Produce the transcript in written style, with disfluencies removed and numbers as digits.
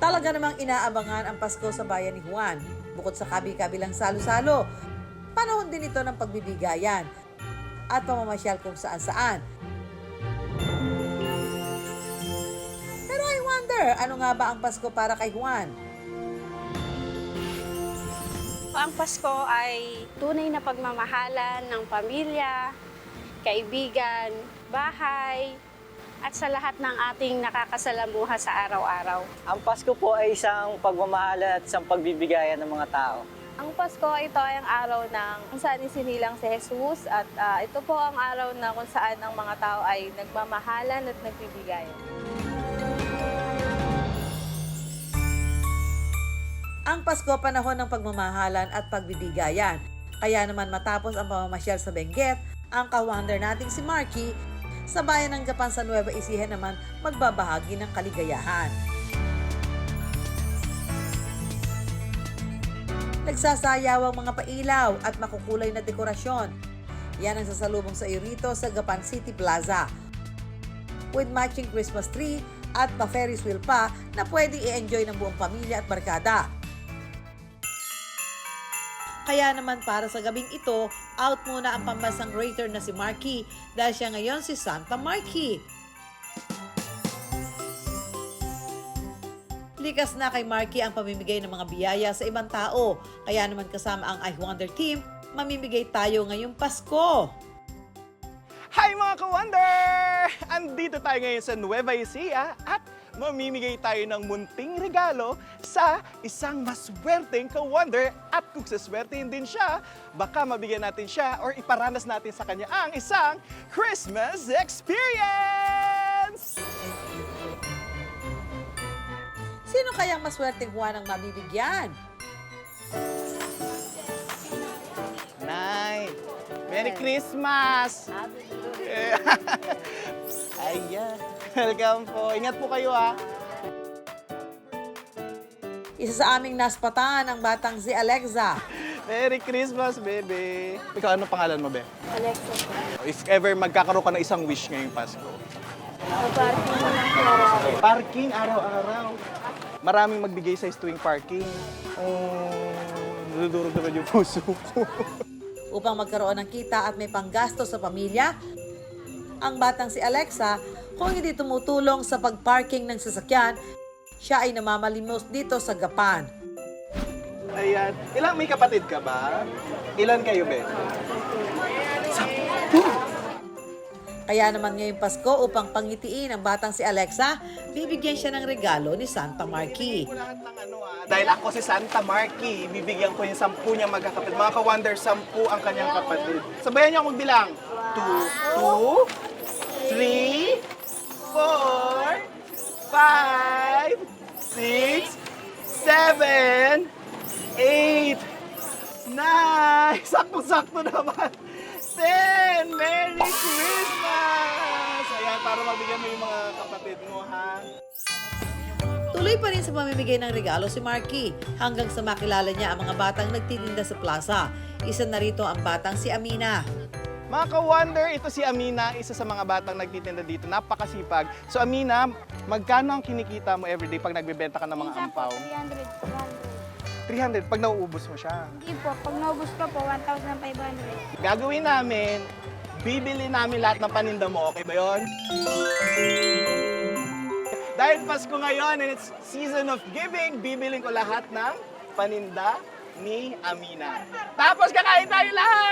Talaga namang inaabangan ang Pasko sa bayan ni Juan. Bukod sa kabi-kabilang salo-salo, panahon din ito ng pagbibigayan at pamamasyal kung saan-saan. Pero I wonder, ano nga ba ang Pasko para kay Juan? Ang Pasko ay tunay na pagmamahalan ng pamilya, kaibigan, bahay, at sa lahat ng ating nakakasalamuha sa araw-araw. Ang Pasko po ay isang pagmamahal at isang pagbibigayan ng mga tao. Ang Pasko, ito ay ang araw ng kung saan isinilang si Jesus at ito po ang araw na kung saan ang mga tao ay nagmamahalan at nagbibigayan. Ang Pasko panahon ng pagmamahalan at pagbibigayan. Kaya naman matapos ang pamamasyal sa Benguet, ang ka-wonder nating si Marky sa bayan ng Gapan sa Nueva Ecija naman magbabahagi ng kaligayahan. Nagsasayaw ang mga pailaw at makukulay na dekorasyon. Yan ang sasalubong sa iyo rito sa Gapan City Plaza. With matching Christmas tree at pa-Ferris wheel pa na pwedeng i-enjoy ng buong pamilya at barkada. Kaya naman para sa gabing ito, out muna ang pambansang rater na si Marky dahil siya ngayon si Santa Marky. Likas na kay Marky ang pamimigay ng mga biyaya sa ibang tao. Kaya naman kasama ang I Wonder team, mamimigay tayo ngayong Pasko. Hi mga ka-wonder! Andito tayo ngayon sa Nueva Ecija at mamimigay tayo ng munting regalo sa isang maswerteng ka-wonder at kung saswertein din siya, baka mabigyan natin siya or iparanas natin sa kanya ang isang Christmas experience! Sino kayang maswerteng Juan ang mabibigyan? Nay! Merry Christmas! Ayan. Welcome po. Ingat po kayo ha. Isa sa aming naspatan ang batang si Alexa. Merry Christmas, bebe. Ikaw, ano pangalan mo, be? Alexa po. If ever magkakaroon ka ng isang wish ngayong Pasko. Parking mo ng araw. Parking araw-araw. Maraming magbigay sa tuwing parking. Nadudurog naman yung puso ko. Upang magkaroon ng kita at may panggasto sa pamilya, ang batang si Alexa, kung hindi tumutulong sa pagparking ng sasakyan, siya ay namamalimos dito sa Gapan. Ayan. May kapatid ka ba? Ilan kayo, be? Kaya naman ngayong Pasko upang pangitiin ang batang si Alexa, bibigyan siya ng regalo ni Santa Marky. Dahil ako si Santa Marky, bibigyan ko yung 10 niyang magkakapatid. Mga ka-wonder, 10 ang kanyang kapatid. Sabayan niyo akong magbilang. 2, 3, 4, 5, 6, 7, 8, 9. Sakto-sakto naman. 10! Merry Christmas! Ayan, para mabigyan mo yung mga kapatid mo, ha? Tuloy pa rin sa pamimigay ng regalo si Marky hanggang sa makilala niya ang mga batang nagtitinda sa plaza. Isa na rito ang batang si Amina. Mga ka-wonder, ito si Amina, isa sa mga batang nagtitinda dito. Napakasipag. So Amina, magkano ang kinikita mo everyday pag nagbebenta ka ng mga Minsan po, ampaw? 300. 300 pag nauubos mo siya. Hindi po, pag naubos ko po, 1,500. Gagawin namin, bibili namin lahat ng paninda mo. Okay ba yun? Dahil Pasko ngayon and it's season of giving, bibiling ko lahat ng paninda ni Amina. Tapos kakain tayo lahat!